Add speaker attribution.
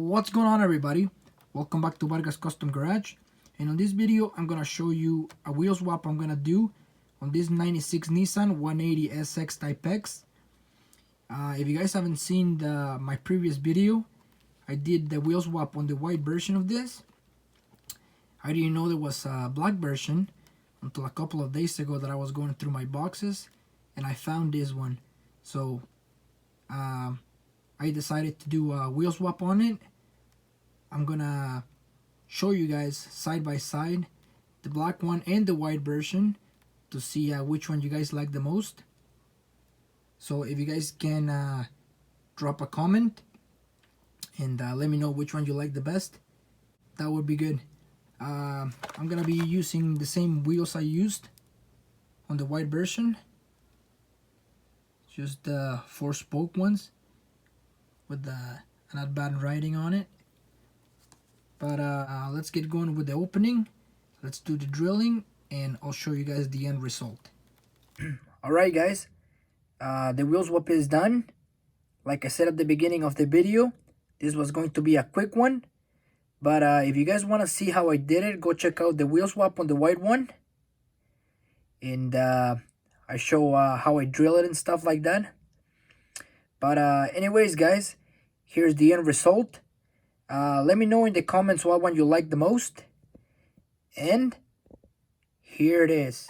Speaker 1: What's going on, everybody? Welcome back to Vargas Custom Garage. And on this video I'm gonna show you a wheel swap I'm gonna do on this 96 Nissan 180SX Type X. If you guys haven't seen my previous video, I did the wheel swap on the white version of this. I didn't know there was a black version until a couple of days ago that I was going through my boxes and I found this one. So I decided to do a wheel swap on it. I'm gonna show you guys side by side the black one and the white version to see which one you guys like the most. So if you guys can drop a comment and let me know which one you like the best, that would be good. I'm gonna be using the same wheels I used on the white version, just the 4-spoke ones with the not bad writing on it. But let's get going with the opening. Let's do the drilling and I'll show you guys the end result. Alright guys, the wheel swap is done. Like I said at the beginning of the video, this was going to be a quick one. But if you guys want to see how I did it, go check out the wheel swap on the white one. And I show how I drill it and stuff like that. But anyways guys, here's the end result. Let me know in the comments what one you like the most. And here it is.